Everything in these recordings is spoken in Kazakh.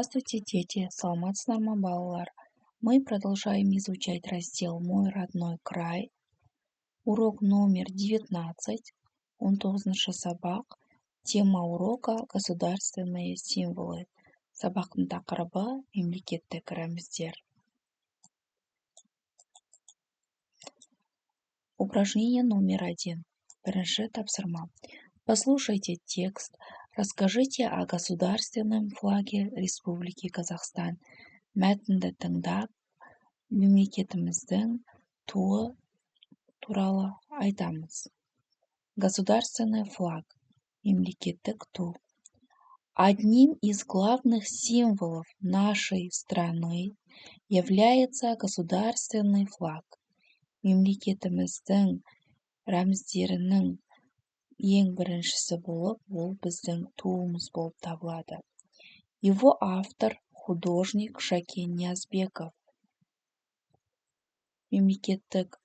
Здравствуйте, дети! Саламатсыздар ма, балалар? Мы продолжаем изучать раздел «Мой родной край». Урок номер 19, 19-ші сабақ. Тема урока «Государственные символы». Сабақтың тақырыбы «Мемлекеттік рәміздер». Упражнение номер 1. Бірінші тапсырма. Послушайте текст. Расскажите о государственном флаге Республики Казахстан. Мәтінді тыңдап, мемлекетіміздің туы туралы айтамыз. Государственный флаг. Мемлекеттік ту. Одним из главных символов нашей страны является государственный флаг. Мемлекетіміздің рәміздерінің ең біріншісі болып, ол біздің туымыз болып табылады. Его автор художник Шакен Ниязбеков. Мемлекеттік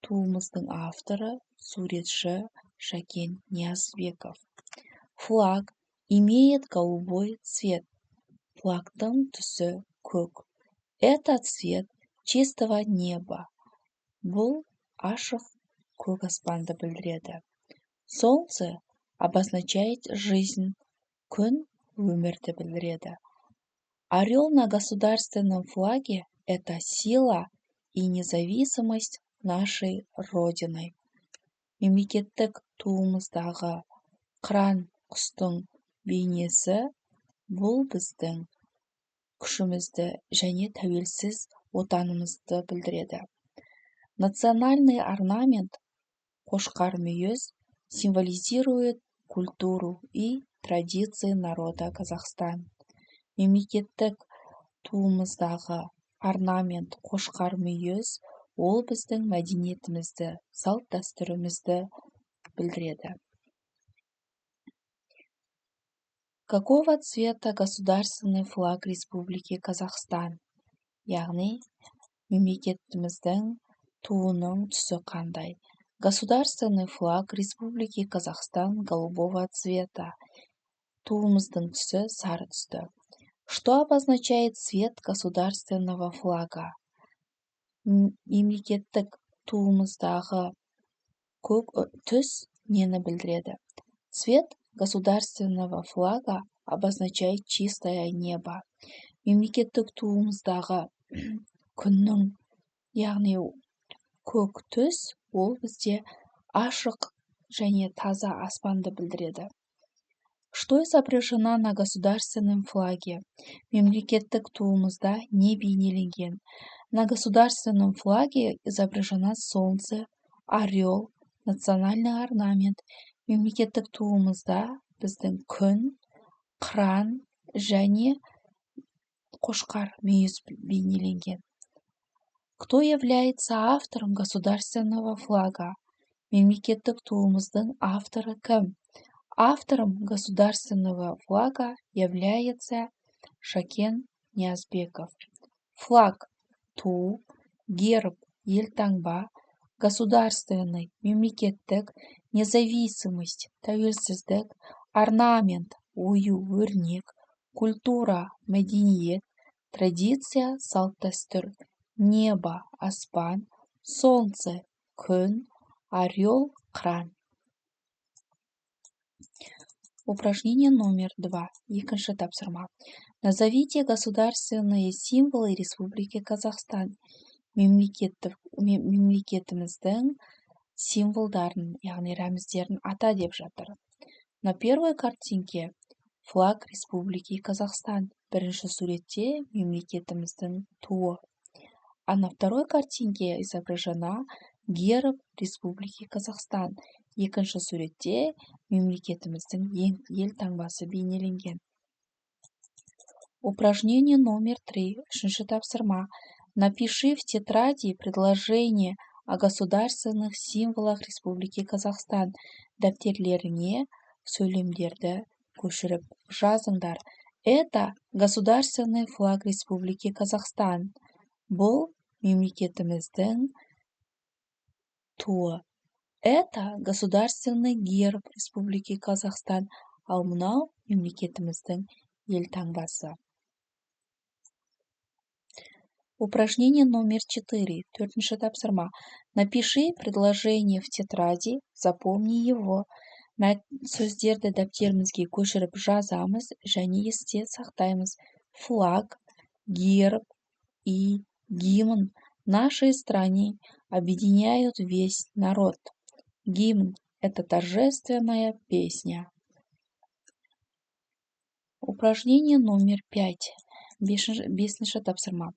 туымыздың авторы суретші Шакен Ниязбеков. Флаг имеет голубой цвет. Флагтың түсі көк. Это цвет чистого неба. Бұл ашық көк аспанды білдіреді. Солнце обозначает жизнь. Күн өмірді білдіреді. Орел на государственном флаге – это сила и независимость нашей Родины. Мемлекеттік туымыздағы қыран құстың бейнесі бұл біздің күшімізді және тәуелсіз отанымызды білдіреді. Национальный орнамент қошқар мүйіз символизирует культуру и традиции народа Казахстан. Мемлекеттік туымыздағы орнамент қошқар мүйіз ол біздің мәдениетімізді, салт дәстүрімізді білдіреді. Какого цвета государственный флаг Республики Казахстан? Яғни, мемлекетіміздің туының түсі қандай? Государственный флаг Республики Казахстан голубого цвета. Туымыздың түсі сары түсті. Что обозначает цвет государственного флага? Мемлекеттік туымыздағы көк түс нені білдіреді? Цвет государственного флага обозначает чистое небо. Мемлекеттік туымыздағы күннің, яғни көк түс, ол бізде ашық және таза аспанды білдіреді. Что изображено на государственном флаге? Мемлекеттік туымызда не бейнеленген? На государственном флаге изображено солнце, орел, национальный орнамент. Мемлекеттік туымызда біздің күн, қыран және қошқар мүйіз бейнеленген. Кто является автором государственного флага? Мемлекеттік туымыздың авторы кім? Автором государственного флага является Шакен Ниязбеков. Флаг – ту, герб – елтаңба, государственный – мемлекеттік, независимость – тәуелсіздік, орнамент – ою-өрнек, культура – мәдениет, традиция – салт-дәстүр, небо – аспан, солнце – күн, орел – қыран. Упражнение номер 2. Екінші тапсырма. Назовите государственные символы Республики Казахстан. Мемлекетіміздің символдарын, яғни рәміздерін ата деп жатыр. На первой картинке флаг Республики Казахстан. Бірінші суретте мемлекетіміздің туы. А на второй картинке изображена герб Республики Казахстан. Екінші суретте мемлекетіміздің елтаңбасы бейнеленген. Упражнение номер 3. Үшінші тапсырма. Напиши в тетради предложение о государственных символах Республики Казахстан. Дәптерлеріңе сөйлемдерді көшіріп жазыңдар. Это государственный флаг Республики Казахстан. Бұл мемлекетіміздің туы. Это государственный герб Республики Казахстан. Ал мынау мемлекетіміздің елтаңбасы. Упражнение номер 4. Төртінші тапсырма. Напиши предложение в тетради, запомни его. Сөздерді дәптерімізге көшіріп жазамыз және есте сақтаймыз. Флаг, герб и гимн нашей страны объединяют весь народ. Гимн – это торжественная песня. Упражнение номер 5. Бесінші тапсырма.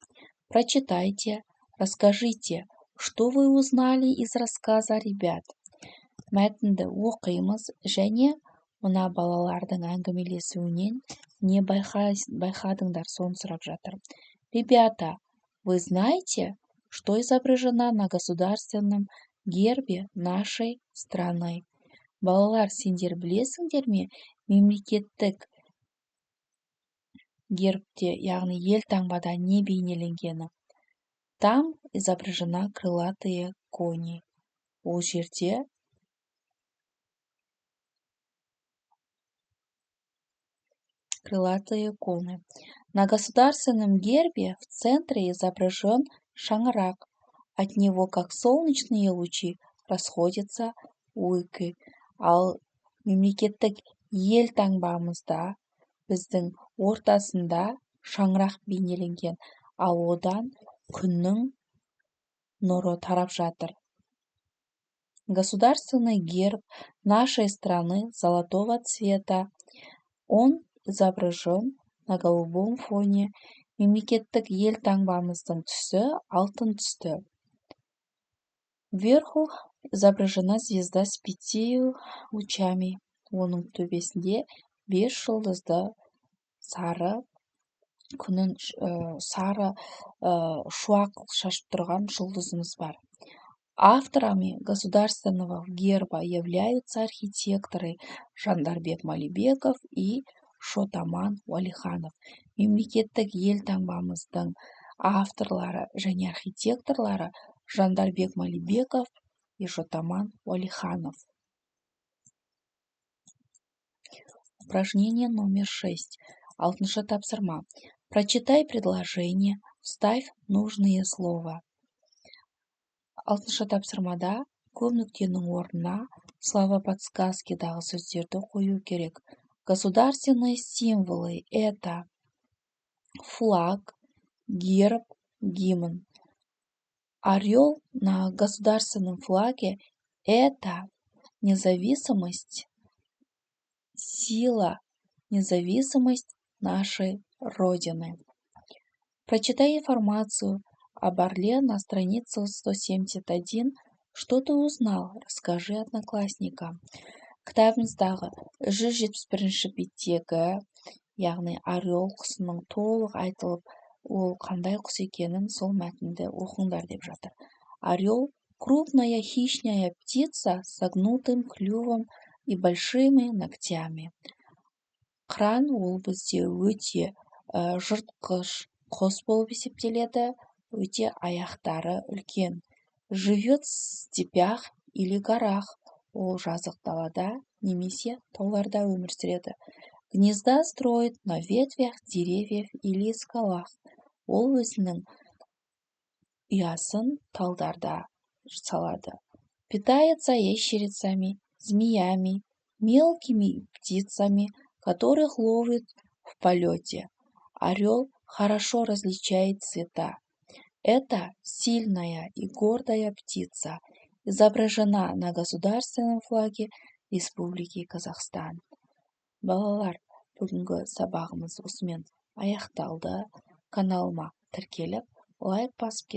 Прочитайте, расскажите, что вы узнали из рассказа ребят. Мәтінді оқимыз және мына балалардың әңгімелесуінен не байқадыңдар, соны сұрап жатыр. Ребята, вы знаете, что изображено на государственном гербе нашей страны? Балалар, сендер білесіңдер ме, мемлекеттік гербте, яғни елтаңбада не бейнеленгені? Там изображена крылатые кони. Ол жерде крылатые коны. На государственном гербе в центре изображен шаңырақ. От него, как солнечные лучи, расходятся луки. Ал мемлекеттік елтаңбамызда біздің ортасында шаңырақ бейнеленген, ал одан күннің нұры тарап жатыр. Государственный герб нашей страны золотого цвета. Он изображен на голубом фоне. Мемлекеттік елтаңбамыздың түсі алтын түсті. Вверху изображена звезда с 5 лучами. Оның төбесінде 5 жұлдызды сары шуақ шашып тұрған жұлдызымыз бар. Авторами государственного герба являются архитекторы Жандарбек Малибеков и Шотаман Уалиханов. Мемлекеттік елтаңбамыздың авторлары және архитекторлары Жандарбек Малибеков и Шотаман Уалиханов. Упражнение номер 6. Алтыншы тапсырма. Прочитай предложение, вставь нужные слова. Алтыншы тапсырмада көп нүктенің орнына слова подсказкидағы сөздерді қою керек. Государственные символы – это флаг, герб, гимн. Орел на государственном флаге – это независимость, сила, независимость нашей Родины. Прочитай информацию об орле на странице 171. Что ты узнал? Расскажи одноклассникам. Кітабымыздағы 171 беттегі, яғни орел құсының толық айтылып, ол қандай құс екенін сол мәтінді оқыңдар деп жатыр. Орел – крупная хищная птица с согнутым клювом и большими ногтями. Қыран ол бізде өте жыртқыш құс болып есептеледі, өте аяқтары үлкен. Живет в степях или горах. Ол жазық далада немесе тауларда өмір сүреді. Гнезда строит на ветвях деревьев или скалах. Ол өзінің ұясын талдарда салады. Питается ящерицами, змеями, мелкими птицами, которых ловит в полете. Орел хорошо различает цвета. Это сильная и гордая птица, изображена на государственном флаге Республики Казахстан. Балалар, бүгінгі сабағымыз осымен аяқталды. Каналыма тіркеліп, лайк басып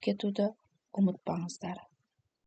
кетуді ұмытпаңыздар.